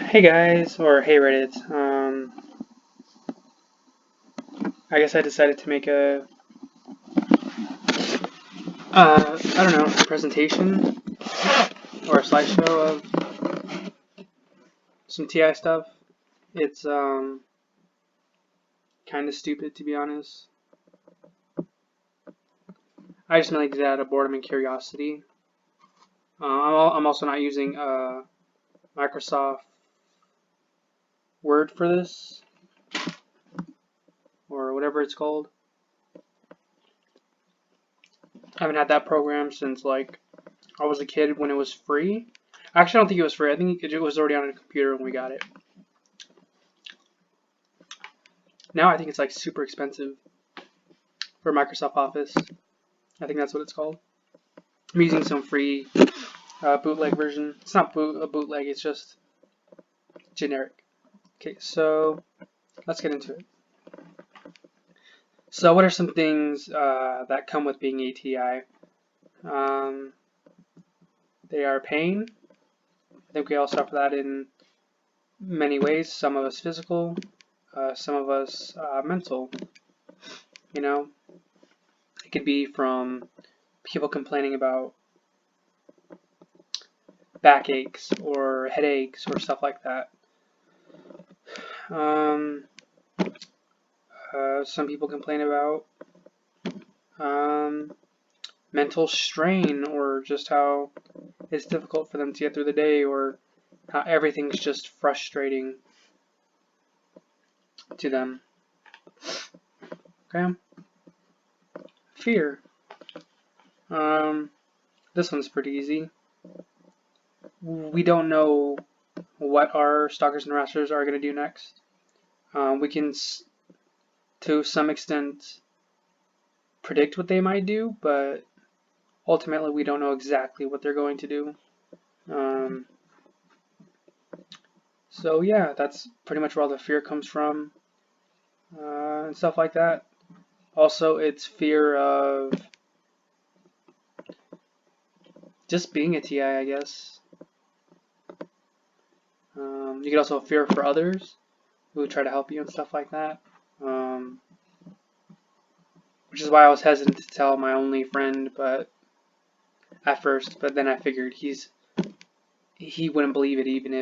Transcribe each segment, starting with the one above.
Hey guys, or hey Reddit. I guess I decided to make I don't know, a presentation or a slideshow of some TI stuff. It's kind of stupid to be honest. I just made it out of boredom and curiosity. I'm also not using Microsoft Word for this or whatever it's called. I haven't had that program since like I was a kid when it was free. Actually, I don't think it was free. I think it was already on a computer when we got it. Now I think it's like super expensive for Microsoft Office. I think that's what it's called. I'm using some free bootleg version. It's not a bootleg, it's just generic. Okay, so let's get into it. So what are some things that come with being ATI? They are pain. I think we all suffer that in many ways. Some of us physical, some of us mental. You know, it could be from people complaining about backaches or headaches or stuff like that. Some people complain about mental strain or just how it's difficult for them to get through the day or how everything's just frustrating to them. Okay? Fear. This one's pretty easy. We don't know what our stalkers and harassers are going to do next. We can, to some extent, predict what they might do, but ultimately we don't know exactly what they're going to do. So yeah, that's pretty much where all the fear comes from, and stuff like that. Also, it's fear of just being a TI, I guess. You could also have fear for others who try to help you and stuff like that. Which is why I was hesitant to tell my only friend, but at first, but then I figured he wouldn't believe it even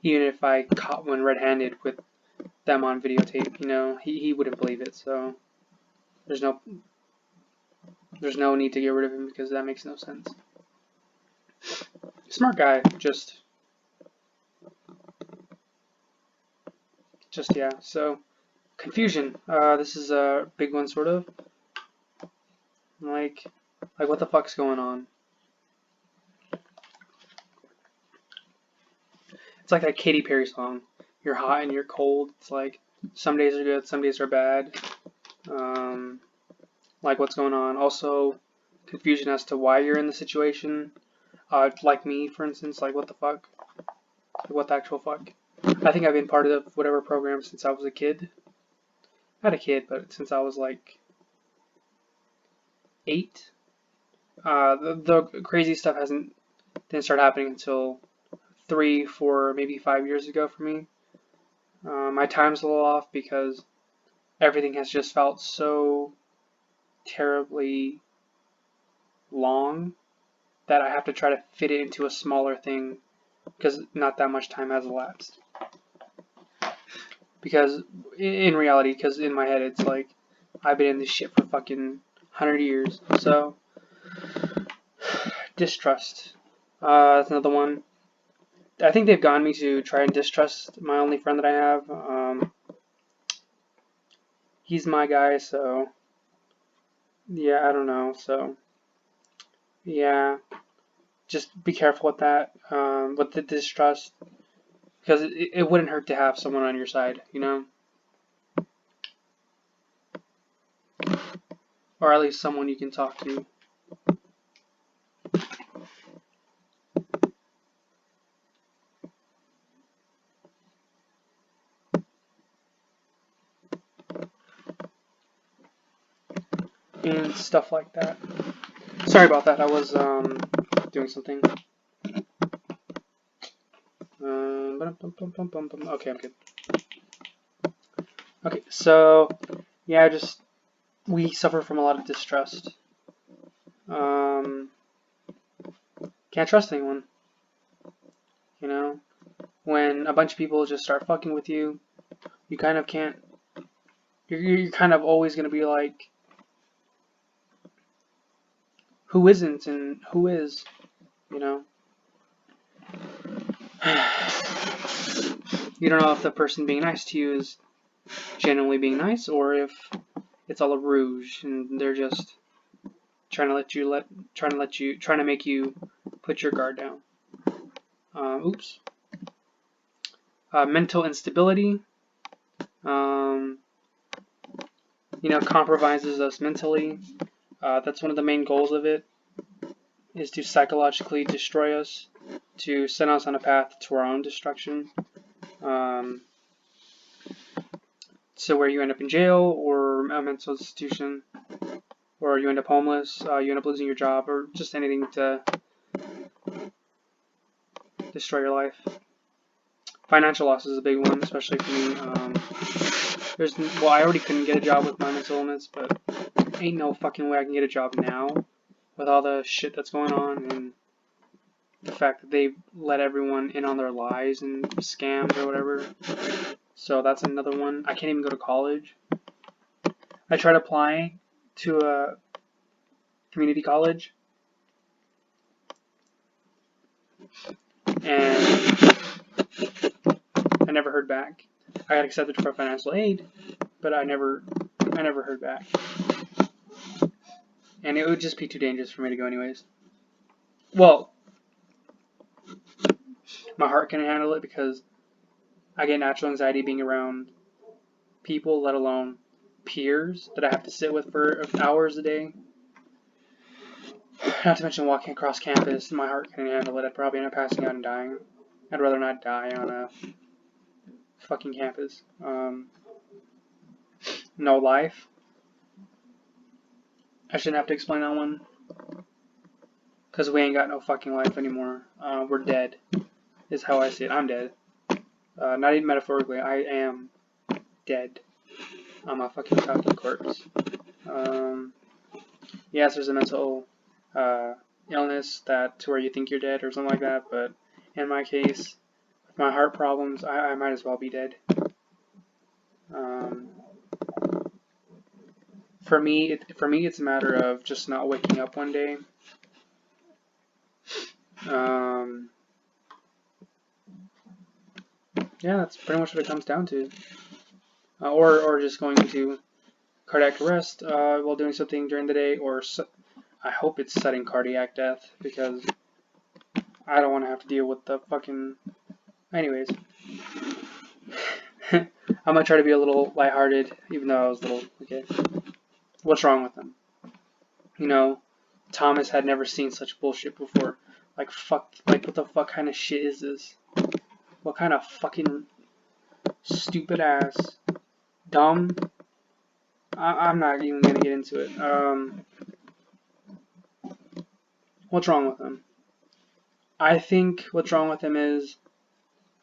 if I caught one red-handed with them on videotape, you know, he wouldn't believe it. So there's no need to get rid of him because that makes no sense. Smart guy, just yeah. So confusion. This is a big one, sort of. Like what the fuck's going on? It's like that Katy Perry song. You're hot and you're cold. It's like some days are good, some days are bad. Like what's going on. Also, confusion as to why you're in the situation. Like me, for instance. Like what the fuck? Like what the actual fuck? I think I've been part of whatever program since I was a kid. Not a kid, but since I was like 8. The crazy stuff didn't start happening until 3, 4, maybe 5 years ago for me. My time's a little off because everything has just felt so terribly long that I have to try to fit it into a smaller thing because not that much time has elapsed. Because in reality, because in my head it's like I've been in this shit for fucking 100 years. So distrust. That's another one. I think they've gotten me to try and distrust my only friend that I have. He's my guy, so yeah, I don't know. So yeah, just be careful with that, with the distrust, because it wouldn't hurt to have someone on your side, you know, or at least someone you can talk to. And stuff like that. Sorry about that. I was doing something. Okay, I'm good. Okay, so yeah, just we suffer from a lot of distrust. Can't trust anyone. You know, when a bunch of people just start fucking with you, you kind of can't. You're kind of always gonna be like, who isn't and who is, you know. You don't know if the person being nice to you is genuinely being nice or if it's all a ruse and they're just trying to make you put your guard down. Oops. Mental instability. Compromises us mentally. That's one of the main goals of it, is to psychologically destroy us, to send us on a path to our own destruction. So where you end up in jail or a mental institution, or you end up homeless, you end up losing your job, or just anything to destroy your life. Financial loss is a big one, especially for me. I already couldn't get a job with my mental illness, but ain't no fucking way I can get a job now with all the shit that's going on and the fact that they let everyone in on their lies and scams or whatever. So that's another one. I can't even go to college. I tried applying to a community college, and I never heard back. I got accepted for financial aid, but I never heard back. And it would just be too dangerous for me to go anyways. Well, my heart can handle it because I get natural anxiety being around people, let alone peers that I have to sit with for hours a day. Not to mention walking across campus, my heart can handle it. I'd probably end up passing out and dying. I'd rather not die on a fucking campus. No life. I shouldn't have to explain that one. Because we ain't got no fucking life anymore. We're dead, is how I see it. I'm dead. Not even metaphorically, I am dead. I'm a fucking talking corpse. Yes, there's a mental illness to where you think you're dead or something like that, but in my case, with my heart problems, I might as well be dead. For me, it's a matter of just not waking up one day. Yeah, that's pretty much what it comes down to. Or just going into cardiac arrest while doing something during the day, or I hope it's sudden cardiac death, because I don't want to have to deal with the fucking... Anyways. I'm gonna try to be a little lighthearted, even though I was a little... Okay. What's wrong with them? You know, Thomas had never seen such bullshit before. Like, fuck, like, what the fuck kind of shit is this? What kind of fucking stupid ass, dumb... I'm not even gonna get into it. What's wrong with him? I think what's wrong with him is...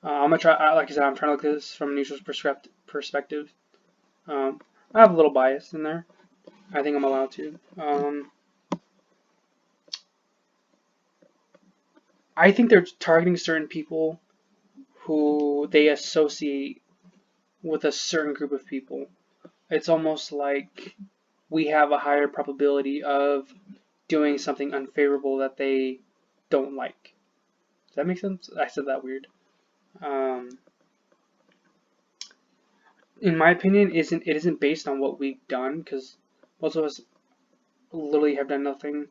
I'm gonna try, like I said, I'm trying to look at this from a neutral perspective. I have a little bias in there. I think I'm allowed to. I think they're targeting certain people who they associate with a certain group of people. It's almost like we have a higher probability of doing something unfavorable that they don't like. Does that make sense? I said that weird. In my opinion, it isn't based on what we've done, because most of us literally have done nothing.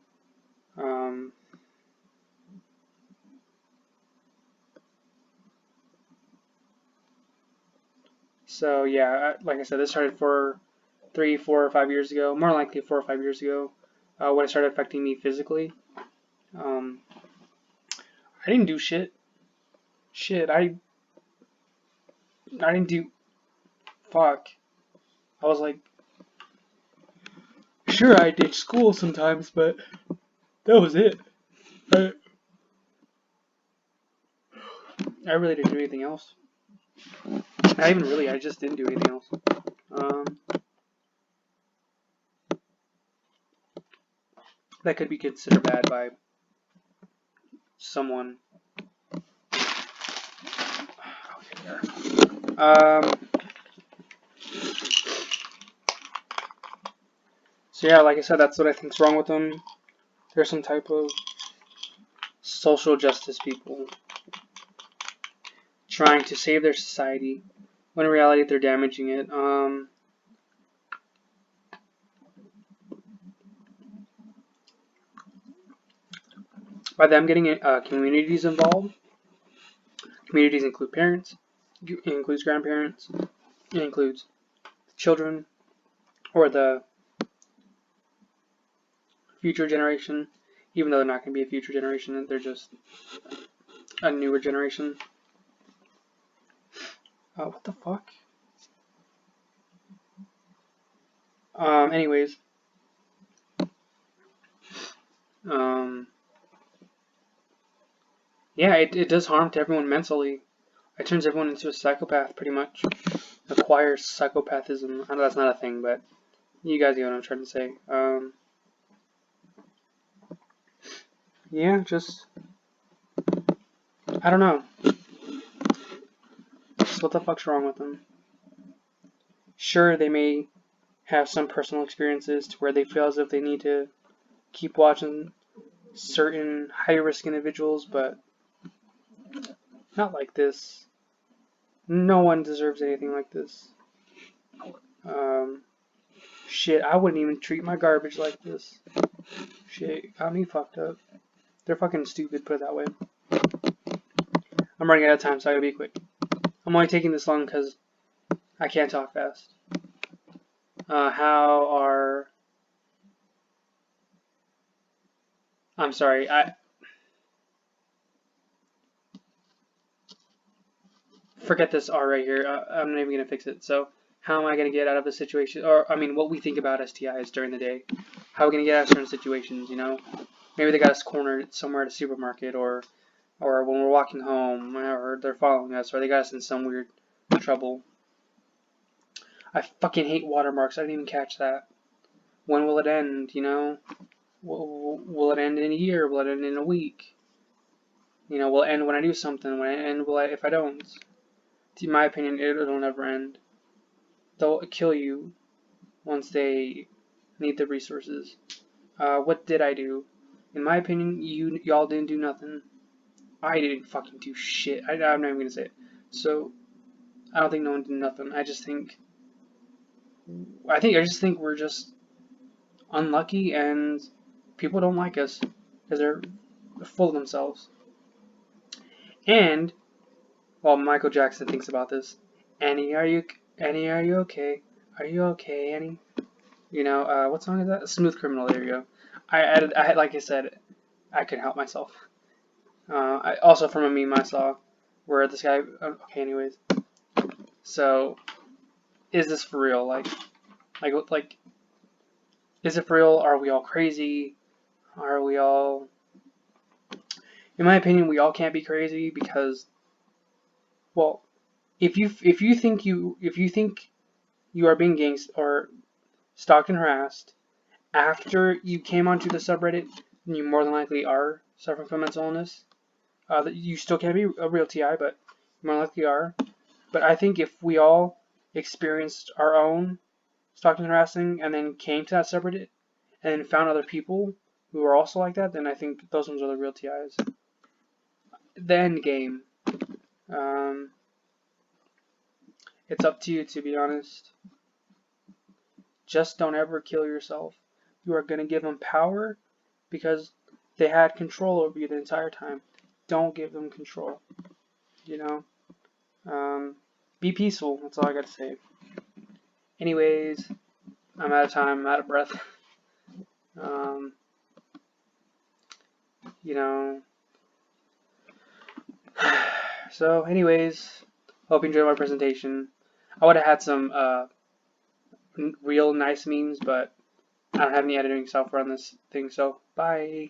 So yeah, like I said, this started 3, 4, or 5 years ago. More likely 4 or 5 years ago, when it started affecting me physically. I didn't do shit. I didn't do... Fuck. I was like... Sure, I did school sometimes, but that was it. I really didn't do anything else. Not even really, I just didn't do anything else. That could be considered bad by someone. So yeah, like I said, that's what I think's wrong with them. They're some type of social justice people trying to save their society, when in reality they're damaging it. By them getting communities involved, communities include parents, it includes grandparents, it includes children, or the future generation, even though they're not going to be a future generation, they're just a newer generation. What the fuck? Anyways. Yeah, it does harm to everyone mentally. It turns everyone into a psychopath, pretty much. Acquires psychopathism. I know that's not a thing, but you guys get what I'm trying to say. Yeah, just... I don't know. Just what the fuck's wrong with them? Sure, they may have some personal experiences to where they feel as if they need to keep watching certain high-risk individuals, but not like this. No one deserves anything like this. Shit, I wouldn't even treat my garbage like this. Shit, got me fucked up. They're fucking stupid, put it that way. I'm running out of time, so I gotta be quick. I'm only taking this long because I can't talk fast. I'm sorry, forget this R right here. I'm not even gonna fix it. So, how am I gonna get out of a situation? Or, I mean, what we think about STIs during the day. How are we gonna get out of certain situations, you know? Maybe they got us cornered somewhere at a supermarket, or when we're walking home, or they're following us, or they got us in some weird trouble. I fucking hate watermarks. I didn't even catch that. When will it end, you know? Will it end in a year? Will it end in a week? You know, will it end when I do something? Will it end if I don't? In my opinion, it'll never end. They'll kill you once they need the resources. What did I do? In my opinion, y'all didn't do nothing. I didn't fucking do shit. I'm not even gonna say it. So, I don't think no one did nothing. I just think we're just unlucky and people don't like us because they're full of themselves. And while Michael Jackson thinks about this, Annie, are you okay? Are you okay, Annie? You know, what song is that? Smooth Criminal. There you go. Like I said, I couldn't help myself. I also from a meme I saw where this guy. Okay, anyways. So, is this for real? Like, is it for real? Are we all crazy? Are we all? In my opinion, we all can't be crazy because, well, if you think you are being gangst or stalked and harassed after you came onto the subreddit, then you more than likely are suffering from mental illness. You still can't be a real TI, but you more than likely are. But I think if we all experienced our own stalking and harassing and then came to that subreddit and then found other people who are also like that, then I think those ones are the real TIs. The end game. It's up to you, to be honest. Just don't ever kill yourself. You are going to give them power because they had control over you the entire time. Don't give them control. You know? Be peaceful. That's all I got to say. Anyways, I'm out of time. I'm out of breath. You know. So, anyways, hope you enjoyed my presentation. I would have had some real nice memes, but I don't have any editing software on this thing, so bye.